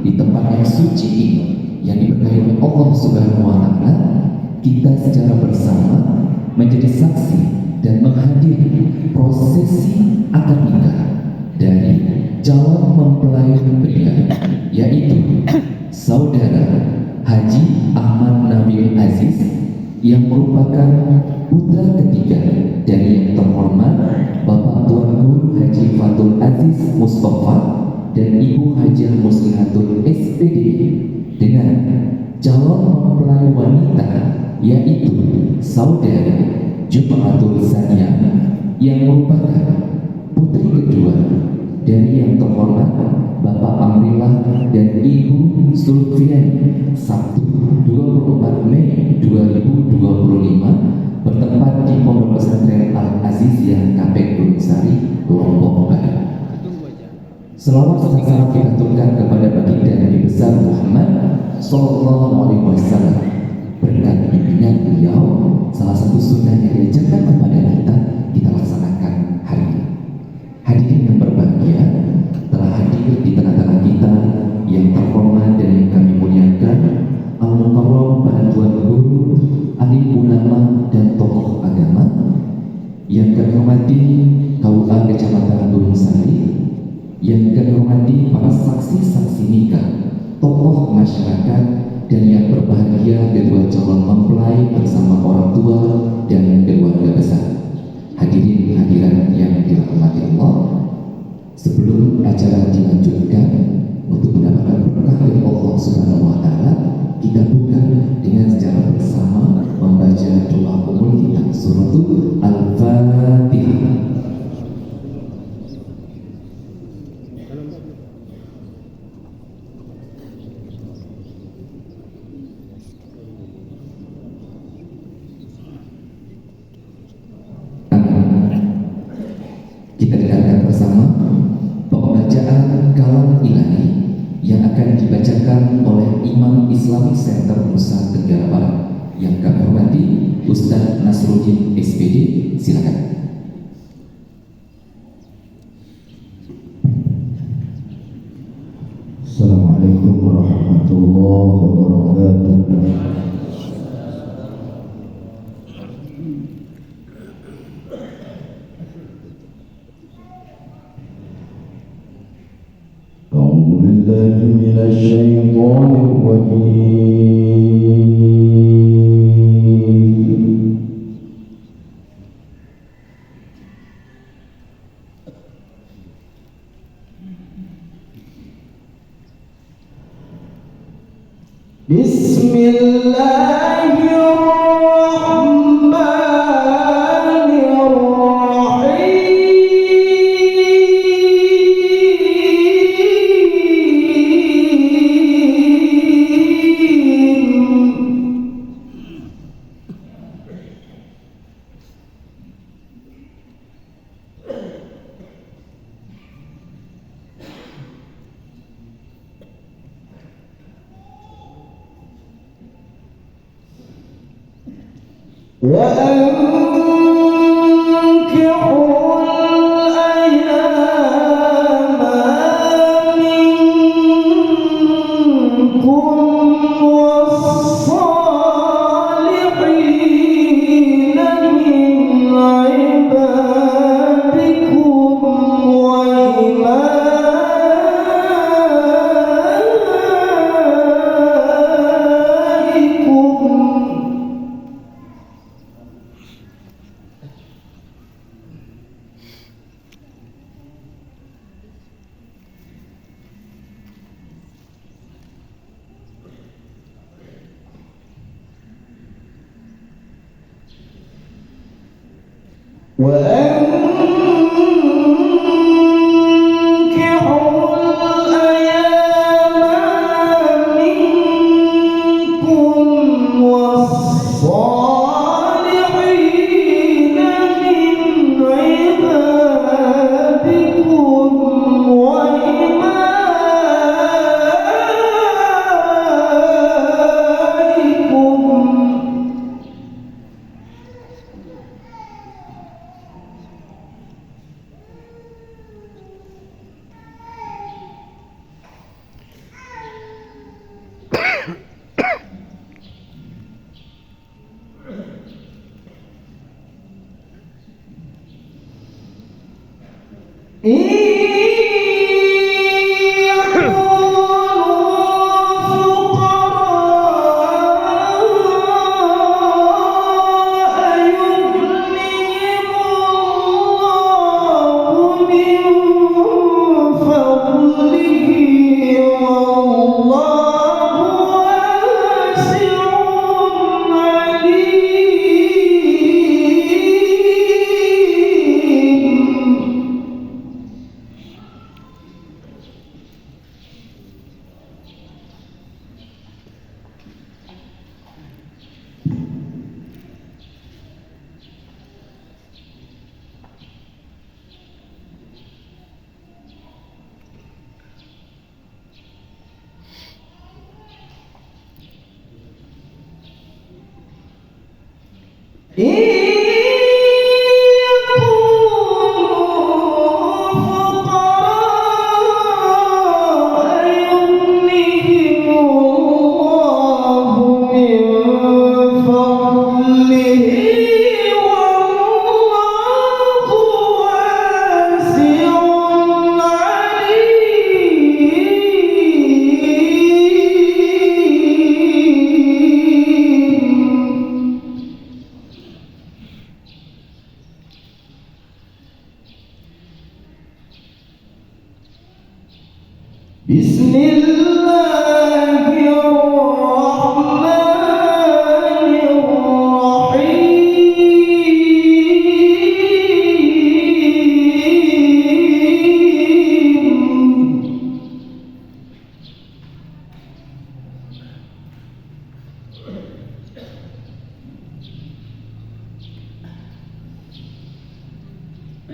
di tempat yang suci ini yang diberkahi oleh Allah Subhanahu wa Ta'ala, kita secara bersama menjadi saksi dan menghadiri prosesi akad nikah dari calon mempelai pria, yaitu Saudara Haji Ahmad Nabil Aziz yang merupakan putra ketiga dari yang terhormat Bapak Tuan Guru Haji Fatul Aziz Mustafa dan Ibu Hajah Muslihatul SPD, dengan calon mempelai wanita yaitu Saudara Jum'atul Sania yang merupakan putri kedua dari yang terhormat Bapak Amrillah dan Ibu Sulfiani, Sabtu 24 Mei 2025 bertempat di Pondok Pesantren Al-Aziziyah KP Gunung Sari, Lombok Barat. Selawat serta salam kita aturkan kepada baginda Nabi besar Muhammad Sallallahu Alaihi Wasallam. Berkat bimbingan beliau, salah satu sunnah yang diajarkan kepada kita laksanakan hari ini. Hadirin yang berbahagia, telah hadir di tengah-tengah kita yang terhormat dan yang kami muliakan, Al-Mukarram para Tuan Guru, alim ulama dan tokoh agama yang kami hormati KUA Kecamatan Gunung Sari, yang kami hormati para saksi-saksi nikah, tokoh masyarakat, dan yang berbahagia kedua calon mempelai bersama orang tua dan keluarga besar. Hadirin hadirat yang dirahmati Allah, sebelum acara dilanjutkan untuk mendapatkan berkah dari Allah Subhanahu wa Ta'ala, kita buka dengan secara bersama membaca doa umum kita, suratul Al-Fatihah. Kita dengarkan bersama pembacaan kalam ilahi yang akan dibacakan oleh Imam Islamic Center Nusa Tenggara Barat yang kami hormati Ustaz Nasruddin SPD. Silakan. Assalamualaikum warahmatullahi wabarakatuh. من الشيطان الرجيم. بسم الله الرحمن وأنكحوا الأيام منكم والصالحين من عبادكم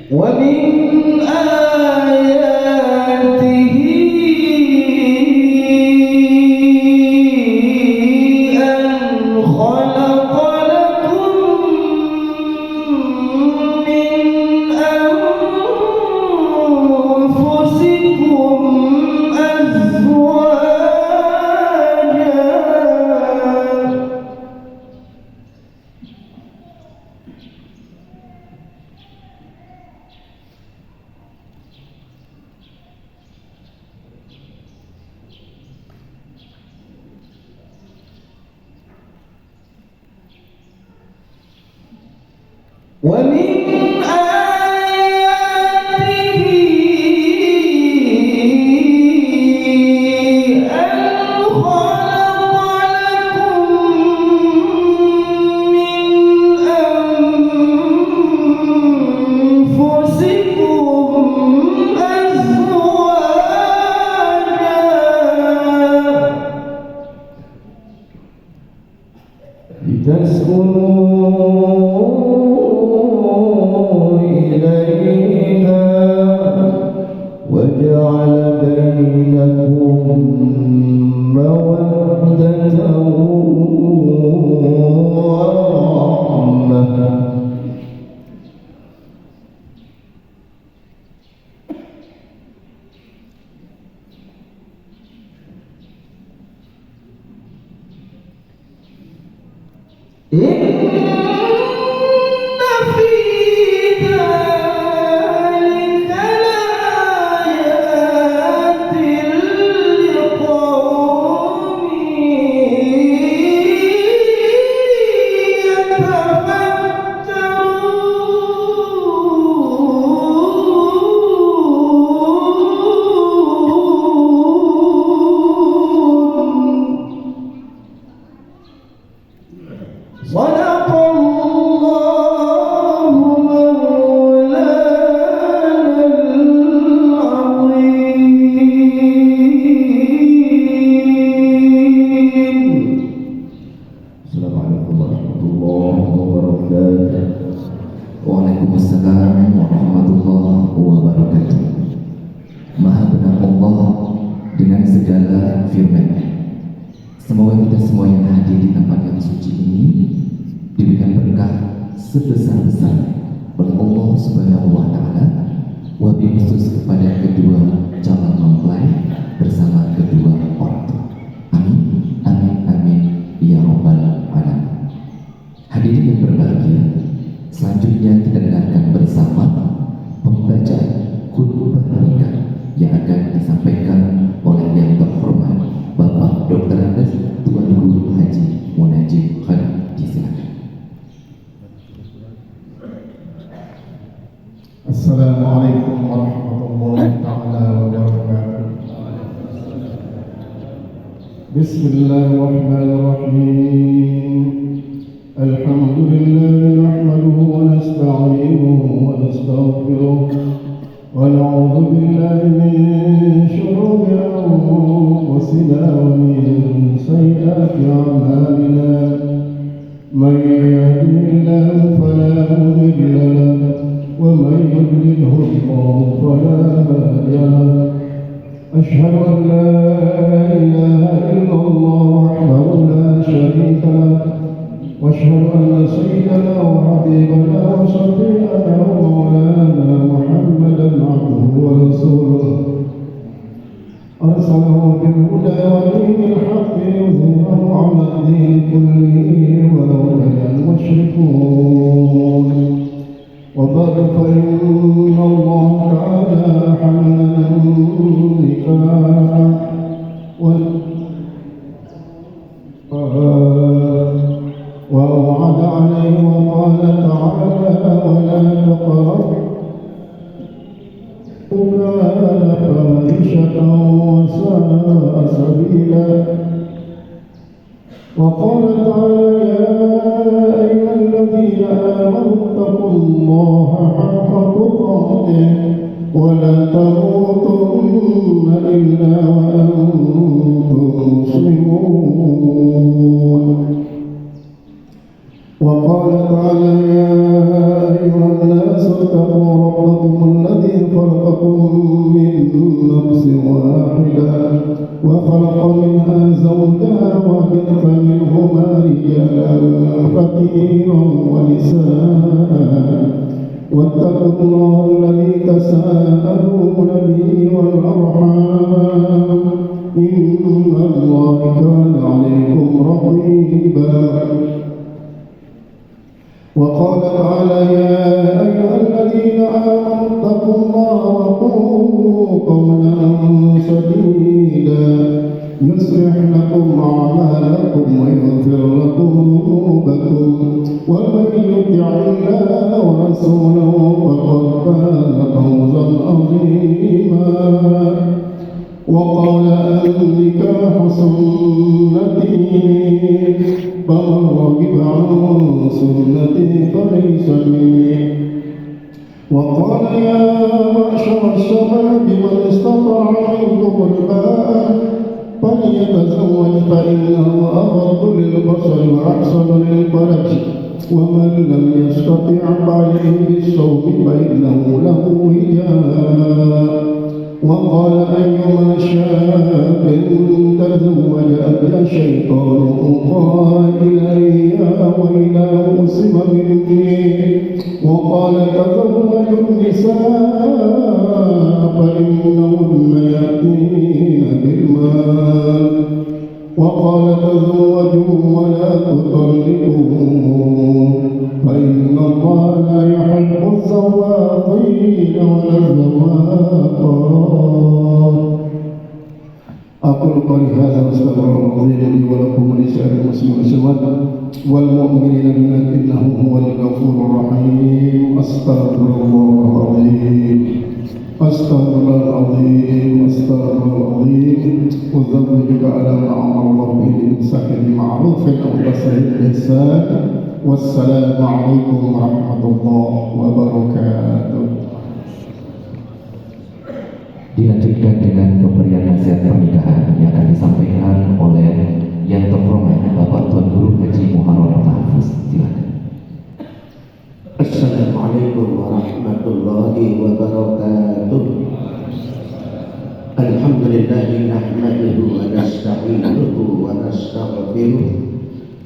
ومن آياته أن خلق لكم من أنفسكم أزواجا ومن آياته أن خلق لكم من أنفسكم أزواجا لتسكنوا إليها وجعل بينكم مودة ورحمة إن في ذلك لآيات لقوم يتفكرون. صدق الله مولانا العظيم. السلام عليكم ورحمة الله وبركاته. Waalaikumsalam warahmatullahi wabarakatuh. Maha benar Allah dengan segala firman-Nya. Semoga kita semua yang hadir di tempat yang suci ini diberikan berkah sebesar-besarnya oleh Allah Subhanahu wa Ta'ala, wabil khusus kepada kedua calon mempelai bersama kedua orang tua. Amin, amin, amin, ya Rabbal Alamin. Hadirin yang berbahagia, selanjutnya kita dengarkan bersama pembacaan khutbah بسم الله الرحمن الرحيم الحمد لله نحمده ونستعينه ونستغفره ونعوذ بالله من شرور أنفسنا ومن سيئات أعمالنا من يهده الله فلا مضل له ومن يضلله الله فلا هادي له أشهد أن لا إله إلا الله وحده لا شريك له وأشهد أن سيدنا وحبيبنا وشفيعنا ومولانا محمدا عبده ورسوله أرسله بالهدى ودين الحق ليظهره على الدين كله ولو كره المشركون وبعد فإن الله تعالى أحل النكاح وأوعد عليه وقال تعالى ولا تقربوا كان فاحشة وساء سبيلا وقال تعالى يا أيها الذين آمنوا اتقوا الله حق تقاته ولا تموتن إلا وأنتم مسلمون وقال تعالى يا أيها الناس اتقوا ربكم الذي خلقكم من نفس واحدة وخلق منها زوجها وبث منهما رجالا كثيرا ونساء واتقوا الله الذي تساءلون به والأرحام إن الله كان عليكم رقيبا وقال تعالى يا أيها الذين آمنوا اتقوا الله وقولوا قولا سديدا يصلح لكم أعمالكم ويغفر لكم ذنوبكم ومن يطع الله ورسوله فقد فاز فوزا عظيما وقال النكاح سنتي فمن رغب عن سنتي فليس مني وقال يا معشر الشباب من استطاع منكم الباء فليتزوج فإنه أغض للبصر وأحسن للفرج ومن لم يستطع فعليه بالصوم فإنه له وجاء وقال أيما شاب تزوج أتى شيطان قائلا يا ويلا مسلم مني وقال تزوجوا النساء فإنهن يأتين بالمال وقال تزوجوا ولا تطلقوا فإن الله لا يحب الزواقين ولا الزواقات أقول قولي هذا واستغفر الله العظيم لي ولكم ولسائر المسلمين والمؤمنين بالله إنه هو الغفور الرحيم أستغفر الله العظيم أستغفر الله العظيم أستغفر الله العظيم أزوجك على ما أمر الله به بالإمساك بمعروف أو تصريح بإحسان والسلام عليكم ورحمة الله وبركاته. Dilanjutkan dengan pemberian nasihat pernikahan yang akan disampaikan oleh yang terhormat Bapak Tuan Guru Haji Muharram Mahfuz. Silakan. Assalamualaikum warahmatullahi wabarakatuh. Alhamdulillahi nahmaduhu wa nasta'inuhu wa nastaghfiruh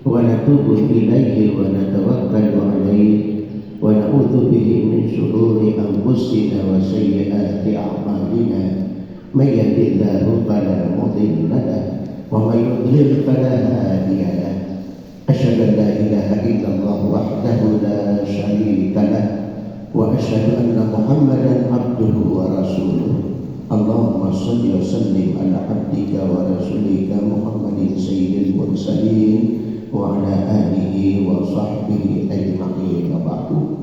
wa natubu ilaihi wa natawakkalu alaihi wa na'udzu bihi min shururi anfusina wa sayyiati a'malina may yahdihillahu fala mudilla lahu wa may yudlil fala hadiya lahu. Asyhadu an la ilaha illallah wahdahu la syarika lah wa asyhadu anna Muhammadan abduhu wa rasuluh. Allahumma shalli wa sallim ala abdika wa rasulika Muhammadin sayyidil mursalin wa ala alihi wa sahbihi ajma'in. Wa ba'du.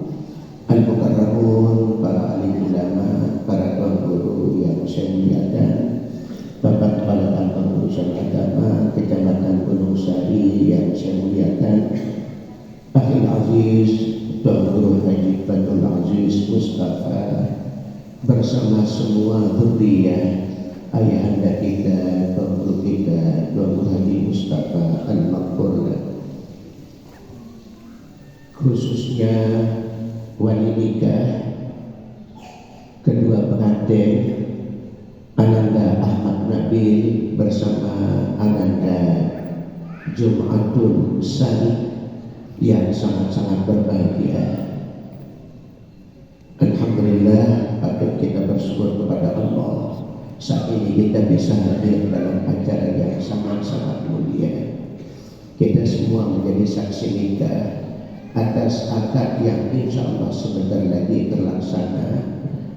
Al-mukarramun, para alim ulama, para tuan guru yang saya muliakan, Bapak Kepala Kantor Urusan Agama Tuan Guru Haji Fadul Aziz Mustafa bersama semua zuriyah ayahanda kita, Tuan Guru kita, Tuan Guru Haji Mustafa Al-Maqbul, khususnya wali nikah kedua pengantin Ananda Ahmad Nabil bersama Ananda Jumatul Sani yang sangat-sangat berbahagia. Alhamdulillah, patut kita bersyukur kepada Allah saat ini kita bisa hadir dalam acara yang sangat-sangat mulia. Kita semua menjadi saksi nikah atas akad yang insya Allah sebentar lagi terlaksana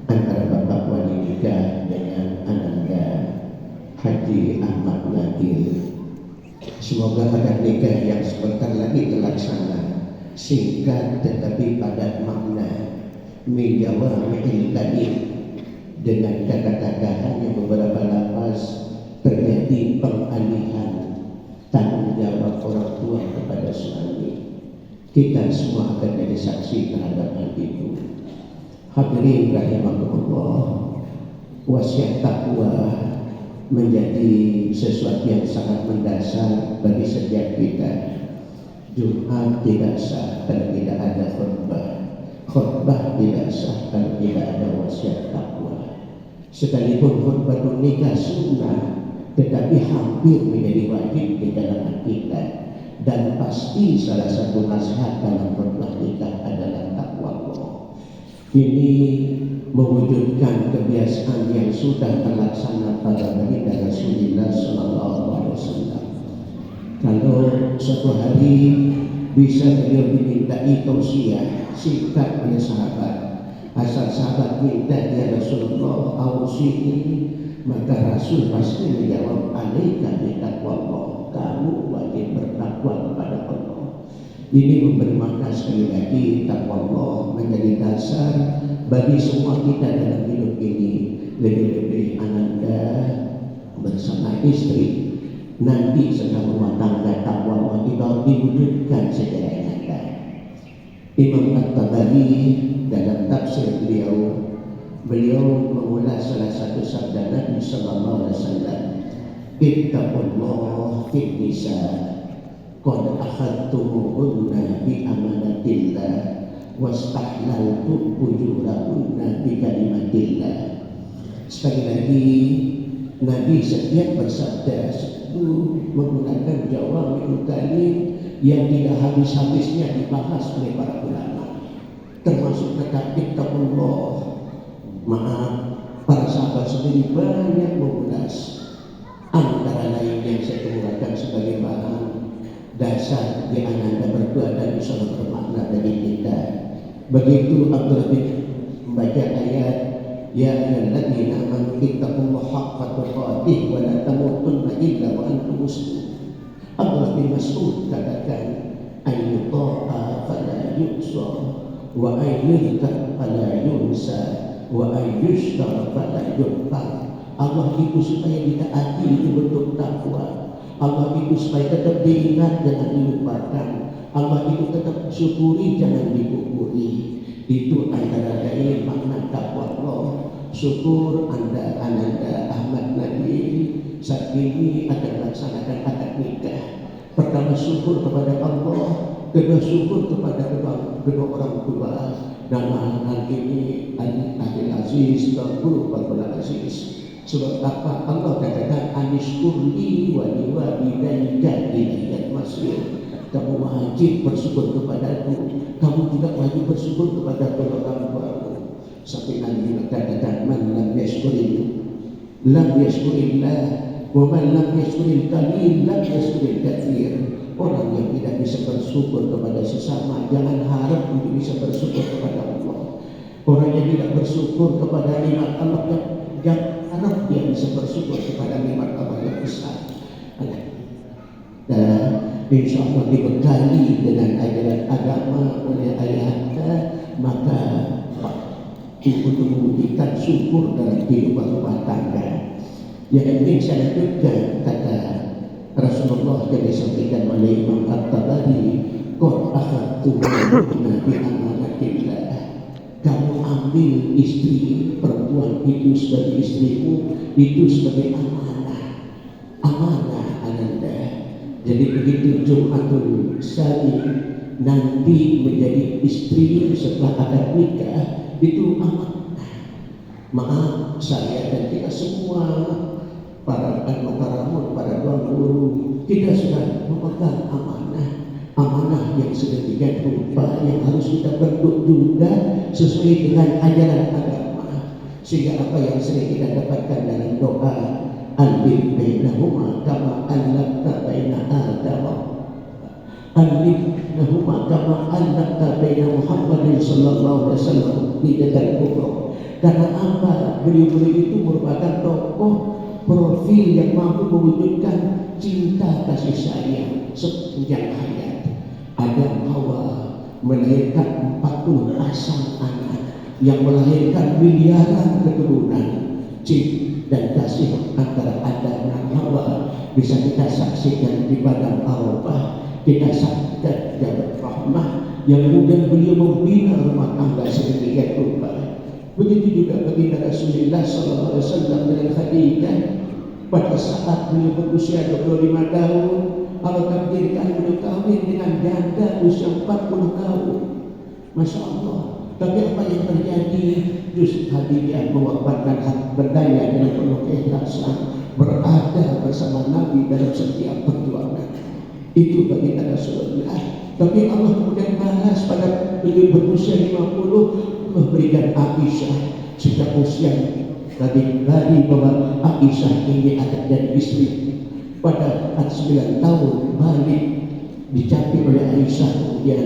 antara Bapak Wali Nikah dengan Ananda Haji Ahmad Nabil. Semoga akad nikah yang sebentar lagi terlaksana singkat tetapi padat makna, menjawab'il kalim, dengan kata-kata hanya beberapa lafaz terjadi pengalihan tanggung jawab orang tua kepada suami. Kita semua akan jadi saksi terhadap hal itu. Hadirin rahimakumullah, wasiat takwa menjadi sesuatu yang sangat mendasar bagi setiap kita. Jumat tidak sah kalau tidak ada khutbah, khutbah tidak sah kalau tidak ada wasiat takwa. Sekalipun khutbah nikah sunnah, tetapi hampir menjadi wajib di dalam kita, dan pasti salah satu nasihat dalam khutbah nikah adalah takwa Allah. Ini mewujudkan kebiasaan yang sudah terlaksana pada baginda Rasulullah SAW. Kalau suatu hari bisa beliau dimintai tausiah singkat oleh sahabat, asal sahabat minta ya Rasulullah ausini, maka Rasul pasti menjawab alaika bitaqwallah, kamu wajib bertakwa kepada Allah. Ini memberi makna sekali lagi takwa Allah menjadi dasar bagi semua kita dalam hidup ini. Lebih-lebih Ananda bersama istri nanti sedang rumah tangga, takwa Allah kita diwujudkan secara nyata. Imam At-Tabari dalam tafsir beliau mengulas salah satu sabda Nabi sallallahu alaihi wasallam, ittaqullah fid nisa qad akhadtumuhunna bi amanatillah wastahlaltu ujurahunna bi kalimatillah. Sekali lagi Nabi setiap bersabda itu menggunakan jawami'ul kalim yang tidak habis-habisnya dibahas oleh para ulama, termasuk kata ittaqullah. Maaf, para sahabat sendiri banyak mengulas, antara lain yang saya kemukakan sebagai bahan dasar di Ananda berdua dan sangat bermakna bagi kita. Begitu Abdullah bin membaca ayat ya ayyuhalladzina amanu ittaqullaha haqqa tuqatih wa la tamutunna illa wa antum muslimun. Abdullah bin Mas'ud katakan ayyuta'a fala yuqsa wa ayyuhta fala yunsa wa ayyushtar fala yuqtar. Allah itu supaya ditaati itu bentuk takwa. Allah itu supaya tetap diingat jangan dilupakan. Allah itu tetap syukuri jangan dikufuri. Itu antara lain makna takwa Allah. Syukur Ananda Ahmad Nabil saat ini akan melaksanakan akad nikah. Pertama syukur kepada Allah, kedua syukur kepada kedua orang tua. Nama hal ini Abdul Aziz dan Guru Abdul Aziz. Sebab apa Allah katakan anishkurli wa liwalidayka ilayyal masir. Kamu wajib bersyukur kepadaku, kamu juga wajib bersyukur kepada kedua orang tuamu. Sampai Nabi katakan man lam yashkurillah lam yashkurillah wa man lam yashkuril qalil lam yashkuril katsir. Orang yang tidak bisa bersyukur kepada sesama jangan harap untuk bisa bersyukur kepada Allah. Orang yang tidak bersyukur kepada nikmat Allah yang harap dia bisa bersyukur kepada nikmat Allah yang besar. Dan insya Allah dibekali dengan ajaran agama oleh ayahanda, maka untuk membuktikan syukur dalam kehidupan rumah tangga. Yang ingin saya lanjutkan kata Rasulullah yang disampaikan oleh Imam At-Tabari, qad akhadtu fatuhunna bi amanatillah. Kamu ambil istri perempuan itu sebagai istrimu, itu sebagai amanah Ananda. Jadi begitu Jumatul Sani nanti menjadi istri setelah akad nikah, itu amanah. Maaf saya dan kita semua para al-mukarramun, para tuan guru, kita sudah memegang amanah yang sedemikian rupa yang harus kita bentuk juga sesuai dengan ajaran agama, sehingga apa yang sering kita dapatkan dalam doa alif bainahuma kama alafta baina adama, alif bainahuma kama alafta baina Muhammadin sallallahu alaihi wasallam di dalam kubro. Karena apa? Beliau-beliau itu merupakan tokoh profil yang mampu mewujudkan cinta kasih sayang sepanjang hayat. Adam Hawa melahirkan 40 pasang anak yang melahirkan miliaran keturunan. Cinta dan kasih antara Adam dan Hawa bisa kita saksikan di padang Arafah. Kita saksikan jabat rahmah yang kemudian beliau membina rumah tangga sedemikian rupa. Begitu juga baginda Rasulullah SAW dengan Khadijah pada saat beliau berusia 25 tahun. Allah takdirkan beliau kawin dengan janda usia 40 tahun. Masya Allah. Tapi apa yang terjadi? Justru Khadijah mewafatkan hak berdaya dengan penuh keikhlasan, berada bersama Nabi dalam setiap perjuangan. Itu baginda Rasulullah. Tapi Allah kemudian balas pada beliau berusia 50, memberikan Aisyah sejak usia dari bahwa Aisyah ini akan jadi istri. Pada 9 tahun balik dicapai oleh Aisyah, kemudian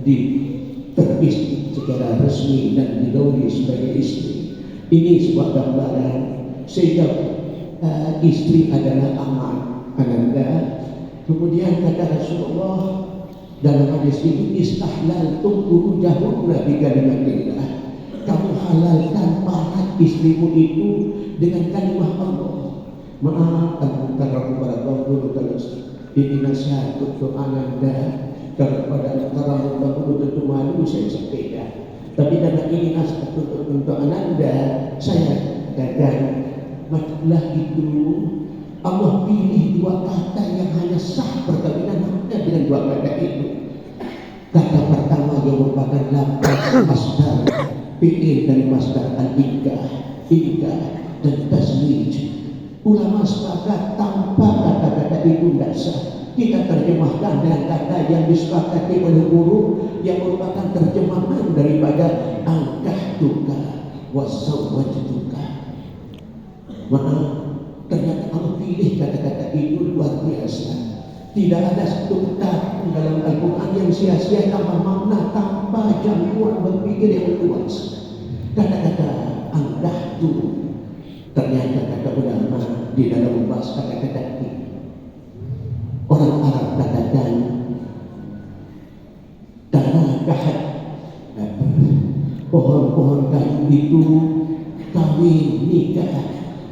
diterpis secara resmi dan digauli sebagai istri. Ini sebuah gambaran sehingga istri adalah Ananda. Kemudian kata Rasulullah dalam hadis itu, istahlaltum furujahunna bi kalimatillah. Kamu halalkan para istrimu itu dengan kalimat Allah. Maaf antara para guru kalau ini nasihat untuk Ananda. Kalau pada antara guru tentu malu saya sepeda. Tapi karena ini nasihat untuk Ananda, saya katakan masalah itu Allah pilih dua kata yang hanya sah perkawinan Anda dengan dua kata itu. Kata pertama yang merupakan lafaz masdar fi'il dari masdar al-ikah dan tazwij. Ulama sepakat tanpa kata-kata itu tidak sah. Kita terjemahkan dengan kata yang disepakati oleh guru yang merupakan terjemahan daripada angkahtuka wasawwajtuka. Maaf, ternyata Allah pilih kata-kata itu luar biasa. Tidak ada satu kata dalam Al-Quran yang sia-sia tanpa makna, tanpa jangkauan berpikir yang luas. Kata-kata angkahtu, ternyata kata ulama di dalam membahas kata-kata ini, orang Arab katakan tanah kahat, pohon-pohon kayu itu kawin nikah.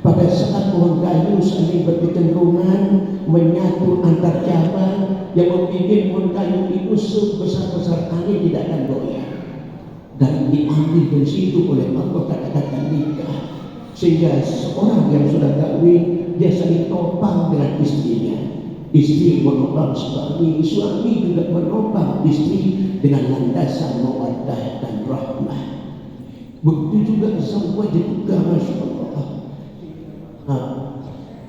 Pada saat pohon kayu saling berkecenderungan menyatu antar cabang yang membuat pohon kayu itu sebesar-besar angin tidak akan goyah. Dan diambil dari situ oleh Allah kata-kata nikah, sehingga seorang yang sudah kawin dia saling topang dengan istrinya. Istri menopang suami, suami juga menopang istri dengan landasan mawaddah dan rahmah. Begitu juga semua juga, Masya Allah.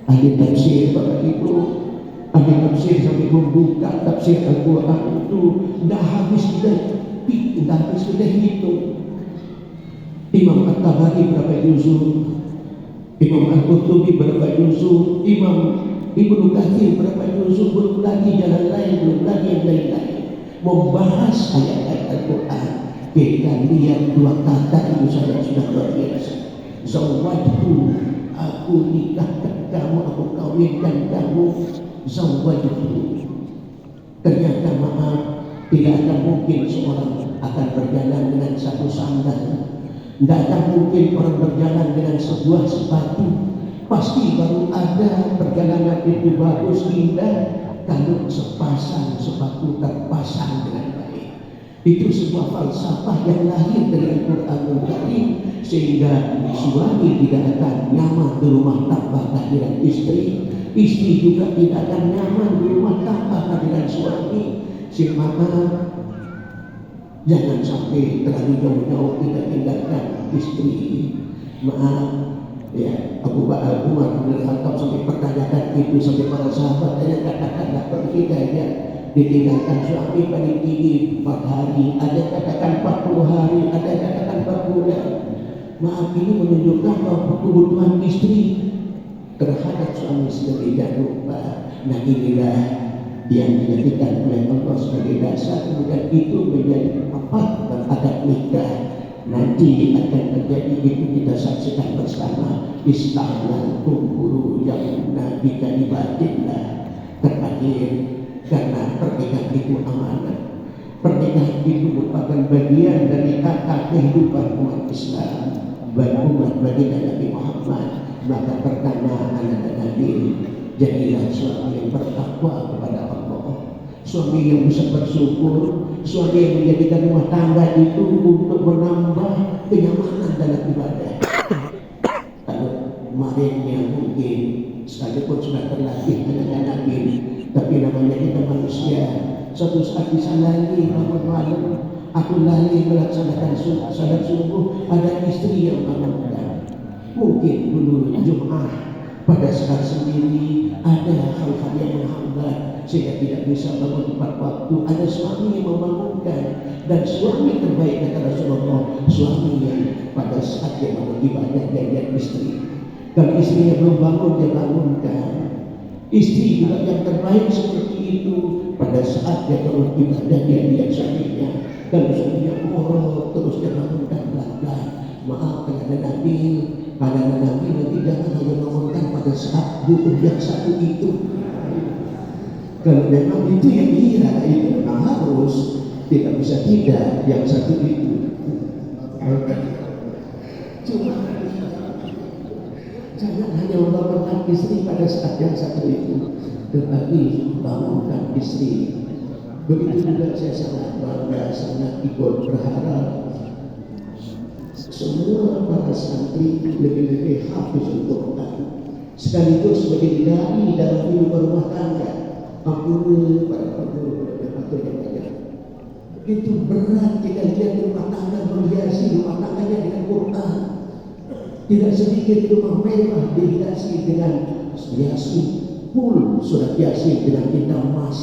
Ahli tafsir Bapak Ibu, ahli tafsir sampai membuka tafsir Al-Quran itu tidak habis kita hitung. Imam At-Tabari berapa juzuk, Imam Al-Qurtubi berapa juzuk, Imam Ibnu Katsir berapa juzuk, belum lagi jalan lain, belum lagi yang lain-lain membahas ayat-ayat Al-Quran. Kita lihat dua kata itu saja sudah luar biasa. Zawwajtu, aku nikahkan kamu, aku kawinkan kamu. Zawwajtu. Ternyata maaf, tidak akan mungkin seorang akan berjalan dengan satu sandal. Tidak akan mungkin orang berjalan dengan sebuah sepatu. Pasti baru ada perjalanan itu bagus indah kalau sepasang sepatu terpasang dengan baik. Itu sebuah falsafah yang lahir dari Al-Quranul Karim, sehingga suami tidak akan nyaman di rumah tanpa kehadiran istri, istri juga tidak akan nyaman di rumah tanpa kehadiran suami. Maka jangan sampai terlalu jauh-jauh kita tinggalkan istri. Maaf ya, Abu Bakar Umar bin Khattab sampai pertanyakan itu sampai para sahabat, dan katakanlah kalau kita ya ditinggalkan suami paling tinggi 4 hari, ada yang katakan 40 hari, ada yang katakan 4 bulan. Maaf, ini menunjukkan bahwa kebutuhan istri terhadap suami sedemikian rupa. Nah, inilah yang dijadikan oleh Allah sebagai dasar, kemudian itu menjadi apa terhadap nikah. Nanti akan terjadi itu, kita saksikan bersama. Istahlal guru yang nabi kalimatillah. Terakhir, karena pernikahan itu amanah, pernikahan itu merupakan bagian dari tata kehidupan umat Islam dan umat baginda Nabi Muhammad. Maka pertama anak Nabi, jadilah suami yang bertakwa kepada Allah, suami yang bisa bersyukur, suami yang menjadikan rumah tangga itu untuk menambah kenyamanan dalam ibadah. Kalau kemarinnya mungkin sekalipun sudah terlatih anak Nabi, tapi namanya kita manusia, suatu saat bisa lagi bangun malam, aku lagi melaksanakan salat subuh, ada istri yang bangunkan. Mungkin dulu Jumat pada saat sendiri ada hal-hal yang menghambat sehingga tidak bisa bangun tepat waktu. Ada suami yang membangunkan, dan suami terbaik kata Rasulullah, suami yang pada saat dia bangun ibadah dia istri. Kalau istrinya belum bangun, dia bangunkan. Istri juga yang terbaik seperti itu, pada saat dia bangun ibadah dia lihat suaminya. Kalau suaminya morot terus dia bangunkan pelan-pelan. Maaf kepada Nabi, pada Nabi nanti jangan hanya bangunkan pada saat butuh yang satu itu. Kalau memang itu yang iya, itu memang harus, tidak bisa tidak yang satu itu. Cuma jangan hanya membangunkan istri pada saat yang satu itu, tetapi bangunkan istri. Begitu juga saya sangat bangga, sangat ikut berharap semua para santri lebih-lebih hafiz Al-Quran, sekaligus menjadi dai dalam hidup rumah tangga. Ampun para guru dan yang itu berat kita lihat rumah tangga menghiasi rumah tangganya dengan Quran. Tidak sedikit rumah mewah dihiasi dengan Yasin, full surat Yasin dengan tinta emas,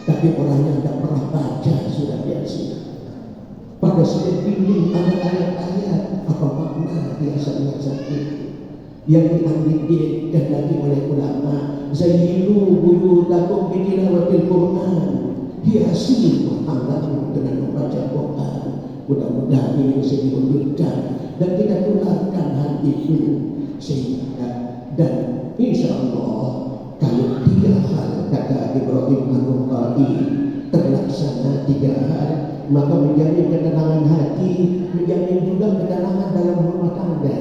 tapi orangnya tidak pernah baca surat Yasin. Pada setiap dinding ada ayat-ayat, apa makna hiasan-hiasan itu yang diambil dan lagi oleh ulama. Zayyinu buyutakum bitilawatil Quran, hiasi rumah tanggamu dengan membaca Quran. Mudah-mudahan ini bisa diwujudkan dan kita tularkan hal itu, sehingga dan insya Allah kalau 3 hal kata Ibrahim An-Nukhai terlaksana 3 hal, maka menjamin ketenangan hati, menjamin juga ketenangan dalam rumah tangga.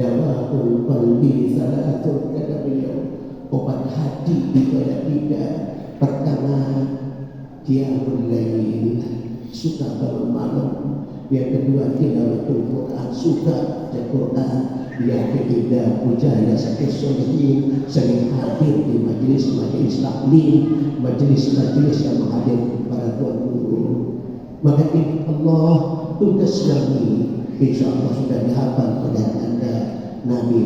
Dawa'ul qalbi salatun, kata beliau, obat hati itu ada 3. Pertama, qiyamul lail, suka bangun malam. Yang kedua, tilawatul Quran, suka baca Quran. Yang ketiga, mujahada sakit solihin, sering hadir di majelis-majelis taklim, majelis-majelis yang menghadirkan para tuan guru. Maka Allah tugas kami insya Allah sudah dihafal pada anda. Nabi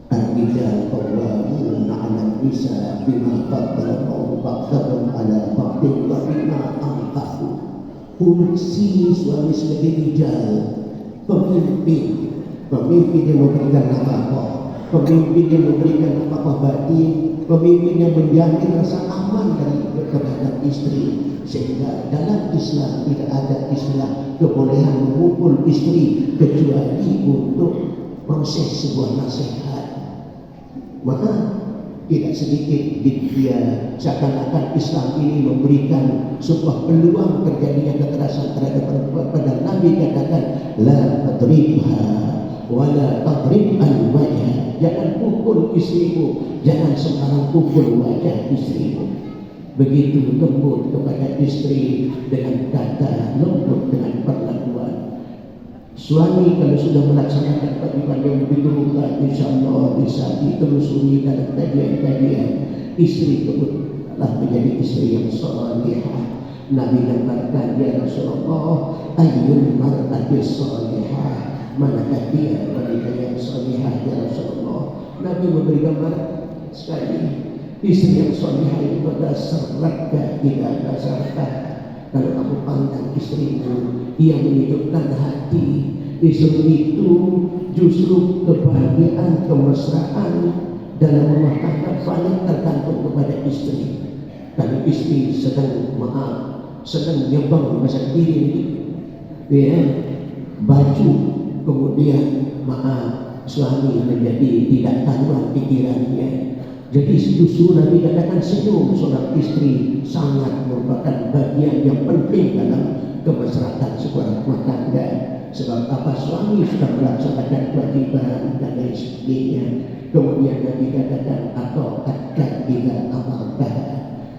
Ar-Rijal qawwamuna 'ala nisa bima qaddara Allahu ba'dahum 'ala ba'din wa bima anfaqu. Fungsi suami sebagai rijal, pemimpin yang memberikan nafkah, pemimpin yang memberikan nafkah batin, pemimpin yang menjamin rasa aman dari terhadap istri. Sehingga dalam Islam tidak ada istilah kebolehan memukul istri kecuali untuk proses sebuah nasihat. Maka tidak sedikit dia seakan-akan Islam ini memberikan sebuah peluang terjadinya kekerasan terhadap perempuan. Pada Nabi katakan la tadribha wa la tadrib al-wajh, jangan pukul istrimu, jangan sembarang pukul wajah istrimu. begitu lembut kepada istri dengan kata lembut, dengan perlakuan. Suami kalau sudah melaksanakan kewajiban yang begitu berat, insya Allah bisa ditelusuri dalam kajian-kajian. Istri telah menjadi istri yang salihah. Nabi gambarkan, ya Rasulullah, ayyul mar'ati salihah, manakah dia wanita yang salihah ya Rasulullah. Nabi memberi gambaran sekali, istri yang salihah itu adalah seraka tidak dasarkan. Kalau kamu pandang istrimu, ia menghidupkan hati. Istri itu justru kebahagiaan, kemesraan dalam rumah tangga paling tergantung kepada istri. Kalau istri sedang sedang nyebang masa diri, ya, baju, kemudian suami menjadi tidak taruhan pikirannya. Jadi justru Nabi katakan senyum seorang istri sangat merupakan bagian yang penting dalam kemesraan sebuah rumah tangga. Sebab apa? Suami sudah melaksanakan kewajiban dan lain sebagainya. Kemudian Nabi katakan, atau akan tidak amalkan,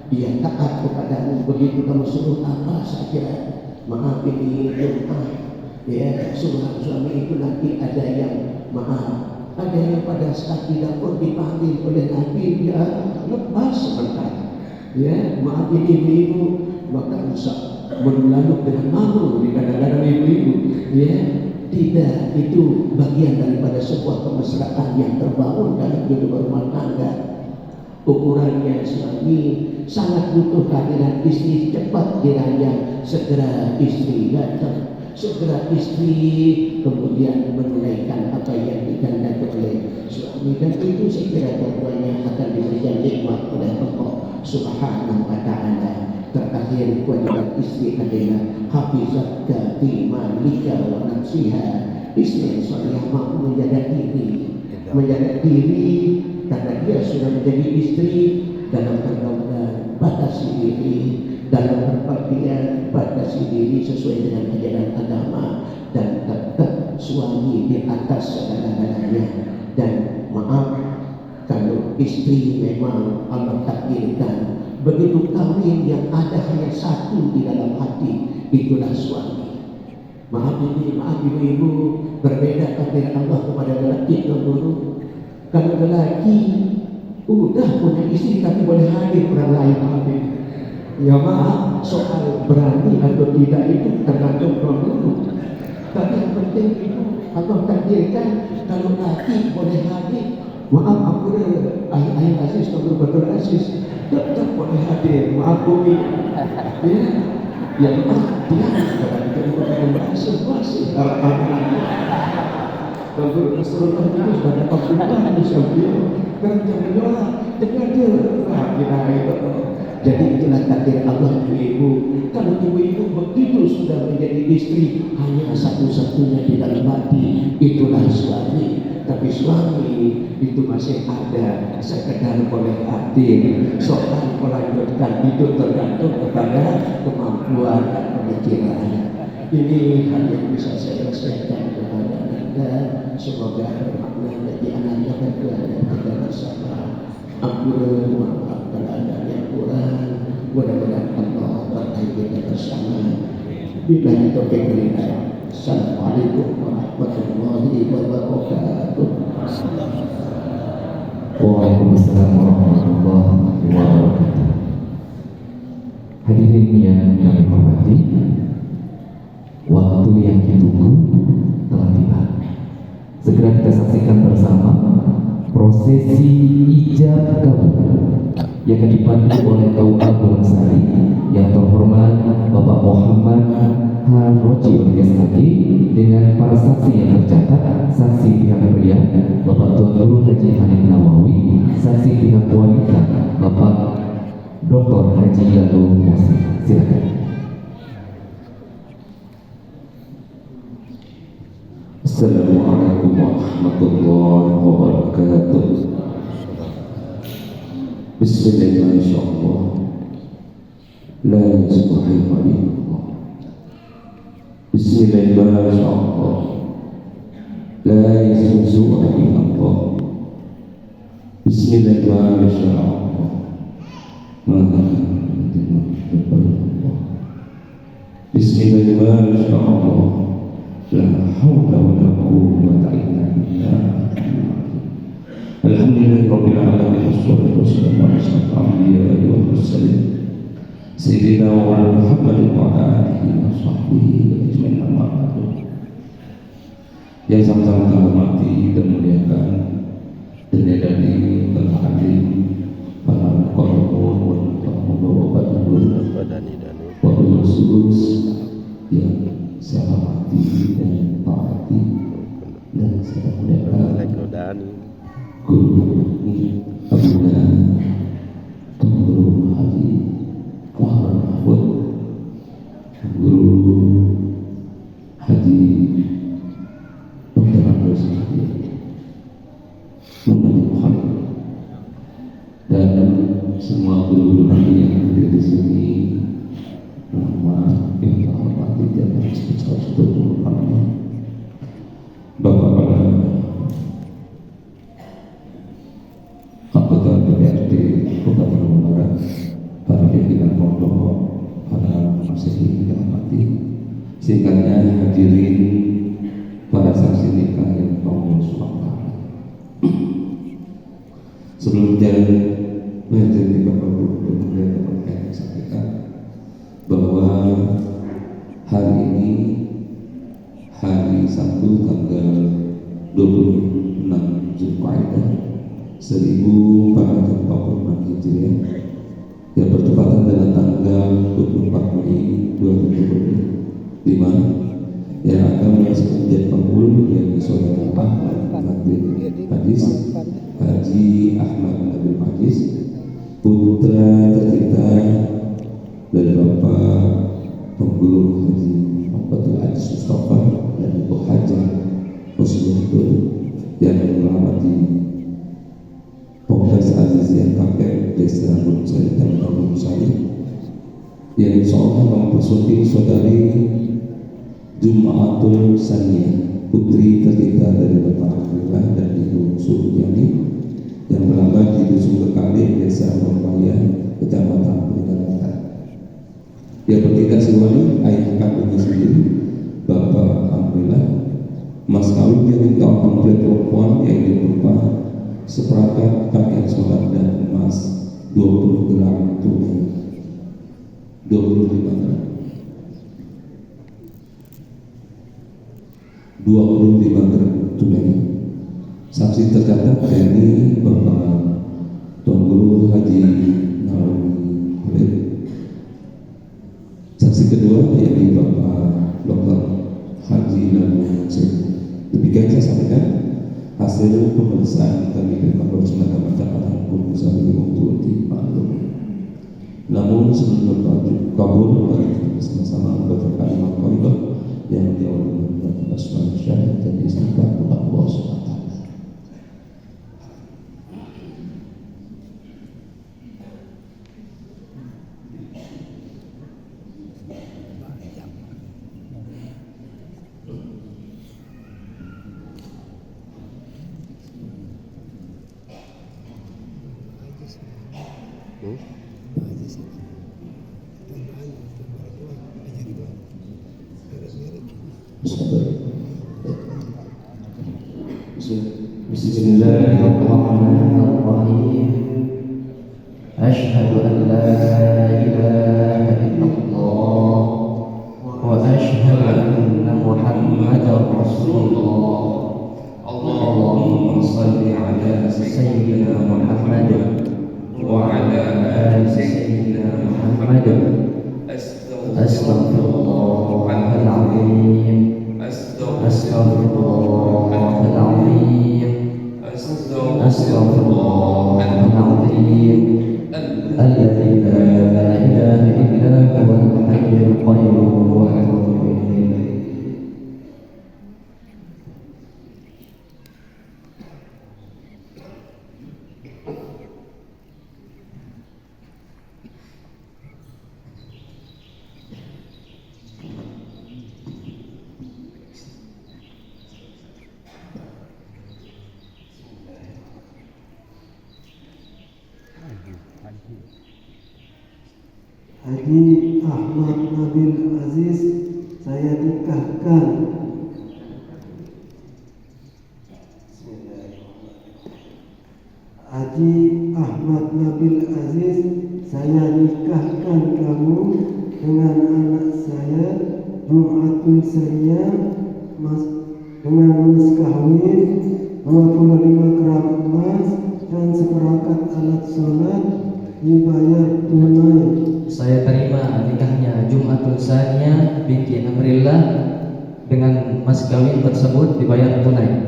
dia taat kepadamu begitu kamu suruh apa saja. Maaf ini rumah, ya, suami itu nanti ada yang maaf. Ada yang pada saat di dapur dipanggil oleh Nabi, dia lepas sebentar. Ya, maaf ini ibu, maka bisa berlalu dengan malu di kadang-kadang ibu-ibu. Ya, tidak, itu bagian daripada sebuah kemesraan yang terbangun dalam kehidupan rumah tangga. Ukurannya suami sangat butuh kehadiran istri, cepat kiranya segera istri datang. Segera istri kemudian menunaikan apa yang dikehendaki oleh suami, dan itu saya kira keduanya akan diberikan nikmat oleh Allah Subhanahu wa Ta'ala. Terakhir, kewajiban istri adalah hafizatka fi malika wa nafsiha. Istri yang salihah mampu menjaga diri karena dia sudah menjadi istri dalam pergaulan, batasi diri, dalam berpakaian, batasi diri sesuai dengan ajaran agama, dan tetap suami di atas segala-galanya. Dan maaf, kalau istri memang Allah takdirkan begitu kawin yang ada hanya satu di dalam hati, itulah suami. Maaf ibu-ibu, berbeda takdir Allah kepada lelaki dan guru. Kalau lelaki udah punya istri tapi boleh hadir orang lain hadir. Ya maaf, soal berani atau tidak itu tergantung dulu. Tapi yang penting itu Allah takdirkan kalau laki boleh hadir. Maaf aku ayah Aziz, kalau betul Aziz tetap boleh hadir. Maaf bumi. Ya maaf dia kadang-kadang dengan bahasa-bahasa kalau Rasulullah itu sudah dapat sunnah di Syawal, kerja menolak dengan dia kita itu. Jadi itulah takdir Allah ibu. Kalau ibu-ibu begitu sudah menjadi istri hanya satu-satunya di dalam hati, itulah suami. Tapi suami itu masih ada sekedar boleh hadir. Soal melanjutkan itu tergantung kepada kemampuan dan pemikiran. Ini hal yang bisa saya sampaikan kepada Anda. Semoga bermakna bagi anak-anak berdua dan kita bersama. Ampun, maaf kalau ada yang kurang. Mudah-mudahan Allah berkait kita bersama. Billahi taufiq wal hidayah. Assalamualaikum warahmatullahi wabarakatuh. Waalaikumsalam warahmatullahi wabarakatuh. Hadirin yang kami hormati, waktu yang ditunggu telah tiba. Segera kita saksikan bersama prosesi ijab kabul yang akan dipandu oleh KUA Bongsari yang terhormat Bapak Muhammad Haroji SHG dengan para saksi yang tercatat, saksi pihak pria Bapak Tuan Guru Haji Hanif Nawawi, saksi pihak wanita Bapak Dr. Haji Galuh Mosi. Silakan. Assalamualaikum warahmatullahi wabarakatuh. Bismillahirrahmanirrahim. La ilaha illallah. Bismillahirrahmanirrahim. La ilaha illallah. Bismillahirrahmanirrahim. la insya Allah la hawla wa la quwwata illa billah. Alhamdulillahirabbil alamin wassalatu wassalamu ala asyrafil anbiya'i wal mursalin sayyidina wa Muhammadin wa ala alihi wa sahbihi ajmain amma ba'du. Yang sama-sama kita hormati dan muliakan dan dari telah hadir para korban wabil sulus yang saya hormati dan taati dan saya muliakan guru ini Abuna Guru Haji Muhammad Mahfud, Guru Haji Dr. Agus Muhammad dan semua guru-guru yang hadir di sini. Nama yang kita hormati dan sebesar-besarnya Bapak-bapak anggota DPRD Kabupaten Barat, para pimpinan pondok, para masih yang hormati, singkatnya hadirin para saksi nikah yang Allah SWT. Sebelumnya menjadi Bapak Ibu dan Bapak yang sampaikan bahwa hari ini hari Sabtu tanggal 26 Zulqa'dah 1446 Hijriah yang bertepatan dengan tanggal 24 Mei 2025 yang akan melaksanakan Jad Pangul yang disolatkan oleh hadis Haji Ahmad Nabil Majis, putra tercinta dari Bapak Pengguru Haji Muhammadul Aziz Mustafa dan Ibu Hajar Muslimatul yang mengamati Polres Aziz yang kakek Desa Gunung Sari dan Gunung Sari yang insya Allah mempersunting saudari Jum'atul Saniyah, putri tercinta dari Bapak Alhamdulillah dan Ibu Suryani yang berangkat di Dusun Kekali Desa Murbaya Kecamatan Peninggalan. Yang bertiga si wali ayah kandungnya sendiri Bapak Alhamdulillah, mas kawin yang minta komplit perempuan yang berupa seperangkat pakaian sholat dan emas 20 gram tunai 25 gram 25 gram tunai. Saksi tercatat yakni Bapak Tuan Guru Haji Nawawi Khalid. Saksi kedua yakni Bapak Dr. Haji Nawawi Khalid. Demikian saya sampaikan hasil pemeriksaan kami dari Kantor Senada Masyarakat Gunung Sari untuk dimaklum. Namun sebelum kabul, mari kita bersama-sama membaca kalimat thayyibah yang diawali dengan basmalah syahadat dan istighfar kepada Allah SWT. Bismillahirrahmanirrahim. Asyhadu an la ilaha illallah wa asyhadu anna Muhammadar Rasulullah. Allahumma shalli ala sayyidina Muhammad wa ala ali sayyidina Muhammad. Astaghfirullahaladzim. Astaghfirullahaladzim. Astaghfirullahaladzim. Alladzi la ilaha illa huwal hayyul qayyum wa atubu ilaih. Haji Ahmad Nabil Aziz saya nikahkan. Haji Ahmad Nabil Aziz, saya nikahkan kamu dengan anak saya Jumatul Saniyah dengan mas kawin 25 gram emas dan seperangkat alat sholat dibayar tunai. Saya terima nikahnya Jumatul Saniyah binti Amrillah dengan mas kawin tersebut dibayar tunai.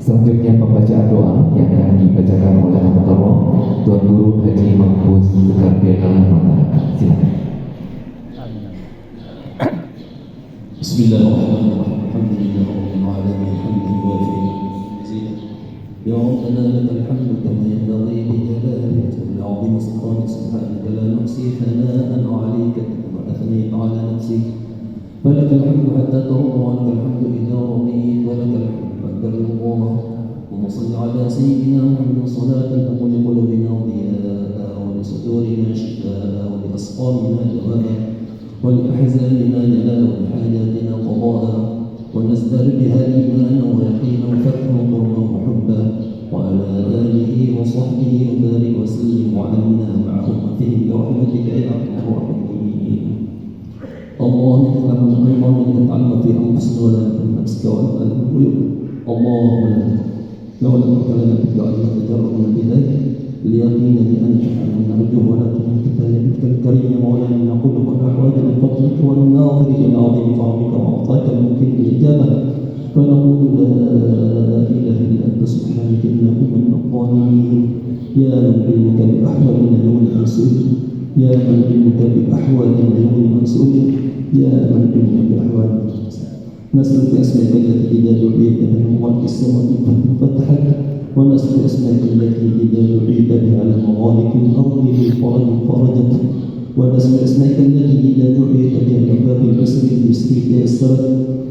Selanjutnya pembacaan doa yang akan dibacakan oleh Al-Mukarram Tuan Guru Haji Mahfuz Zulkarnain Mata. Silakan. Bismillahirrahmanirrahim. Alhamdulillahirabbil alamin. Hamdan wafiyan mazidan. Ya Rabbana lakal hamdu kama yanbaghi li jalali wajhikal 'azim sultanik subhanaka la nuhsi thana'an 'alayka kama athnayta 'ala nafsik. فلك الحمد حتى ترضى ولك الحمد إذا رضيت ولك الحمد بعد الرضا. اللهم صل على سيدنا محمد صلاة تكون لقلوبنا ضياء ولصدورنا شفاء ولأسقامنا دواء ولأحزاننا جلاء ولحاجاتنا قضاء ونزداد بها إيمانا ويقينا وفتحا وقربا وحبا وعلى آله وصحبه وبارك وسلم وعنا معهم فيه برحمتك يا أرحم الراحمين. اللهم اغفر لنا من يتعلم في انفسنا ولا في نفسك وانت الغيوب. اللهم لو لم تكن لنا بدعائنا تجربنا بذلك ليقين بانك نرجوه ولا تنكت لك الكريم مولانا نقول والاحوال بفضلك والناظر الى عظيم فضلك واعطاك الممكن بالاجابه فنقول لا اله الا انت سبحانك انا كنا من الظالمين. يا من علمك باحوالنا يوم المسؤول، يا من علمك باحوالنا يوم المسؤول، يا من علمك باحوالنا. نسأل باسمائك التي اذا دعيت بها مغارق السماء فتحت، ونسأل باسمائك التي اذا دعيت بها على مغارق الارض بالفرج فرجت، ونسأل باسمائك التي اذا دعيت بها لباب الاسر باليسر تيسرت،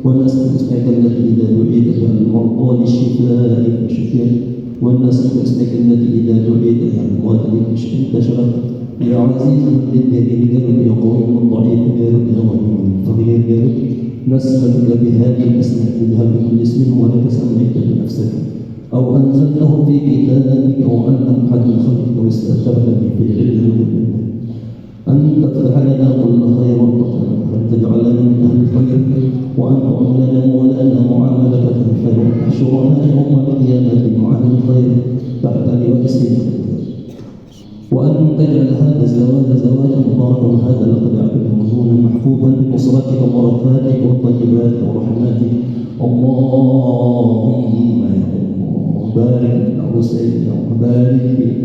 ونسأل باسمائك التي اذا دعيت بها المرضى للشفاء فشفيت، ونسأل باسمائك التي اذا دعيت بها الاموات انتشرت. يا عزيز للجليل جل يا قوي ضعيف يا رب يا غني صغير يا رب، نسألك بهذه الأسماء بها بكل اسم ولك سميت بنفسك أو أنزلته في كتابك أو علم أحد من خلقك واستأثرت به في علم أن تفتح لنا كل خير وأن تجعلنا من أهل الخير، وأن تعمل لنا مولانا معاملة خير، وتحشرنا يوم القيامة مع أهل الخير تحت لواء سيدك، وأن تجعل هذا الزواج زواجا مباركا هذا لقد عقده مزونا محفوظا بنصرتك وبركاتك وطيباتك ورحماتك. اللهم يا الله بارك له سيدنا وبارك فيه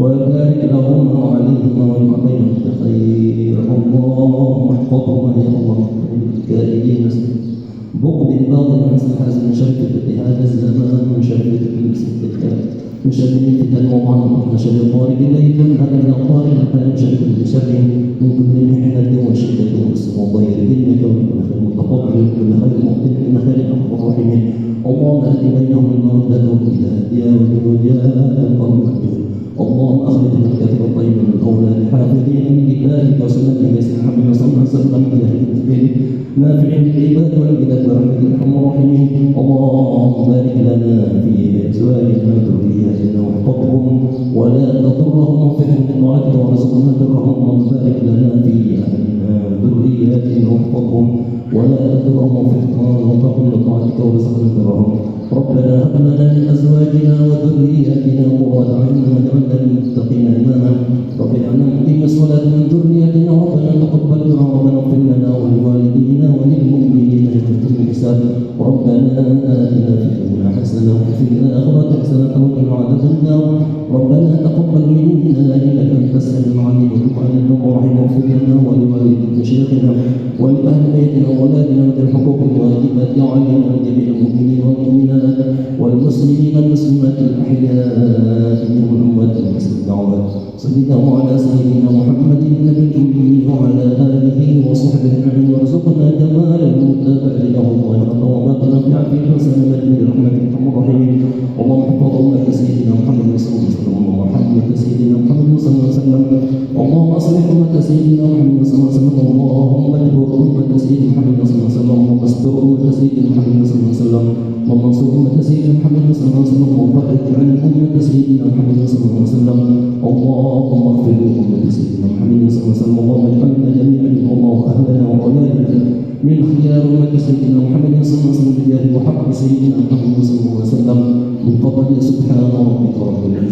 وبارك لهم وعليهم ويعطيهم بخير. اللهم احفظهم يا الله من الكائدين بغض الباطل حسن حسن شركة في هذا الزمان من شركة المسلمين من شر الفتن وطعن من شر الطارق الليل هذا من الطارق من شر كل شر من كل محنة وشدة وسوء ضير إنك من خير متفضل من خير مقتل من خير أرحم الراحمين. اللهم أهد بينهم المودة والهداية والهداية القوم المهدون. اللهم أخرج من الكاتب الطيب من الأولاد حافظين من كتابك وسنة يسر حمد صلى الله عليه وسلم إلى الدين نافع للعباد والبلاد برحمتك أرحم الراحمين. اللهم بارك لنا في أزواجنا وذرياتنا واحفظهم ولا تضرهم وفقهم بطاعتك وارزقنا برهم، وبارك لنا في أهلنا ذرياتنا واحفظهم ولا تضرهم وفقهم بطاعتك وارزقنا برهم. ربنا هب لنا من أزواجنا وذرياتنا قرة أعين واجعلنا للمتقين إماما. رب اجعلنا مقيم الصلاة من ذريتنا، ربنا تقبل دعاء ربنا اغفر لنا ولوالدينا وللمؤمنين يوم يقوم الحساب. ربنا آتنا في الدنيا حسنة وفي الآخرة حسنة وقنا عذاب النار. ربنا تقبل منا إنك أنت السميع العليم وتب علينا ورحمنا واغفر لنا ولوالدينا شيخنا ولأهل بيتنا وأولادنا وذي الحقوق الواجبات علينا ولجميع المؤمنين والمؤمنات والمسلمين والمسلمات الأحياء منهم والأموات والمسلمين الدعوات. صل اللهم على سيدنا محمد النبي الأمي وعلى آله وصحبه أجمعين وارزقنا كمال المتابعة له ويرضى وبارك في عافية وسلامة برحمتك أرحم الراحمين. اللهم سيدنا محمد صلى الله عليه وسلم وانصر أمة سيدنا محمد صلى الله عليه وسلم وفرج عن أمة سيدنا محمد صلى الله عليه وسلم اللهم اغفر لأمة سيدنا محمد صلى الله عليه وسلم اللهم اجعلنا جميعا الله أهلنا وأولادنا من خيار أمة سيدنا محمد صلى الله عليه وسلم بجاه وحق سيدنا محمد صلى الله عليه وسلم من فضل سبحان ربك رب العزة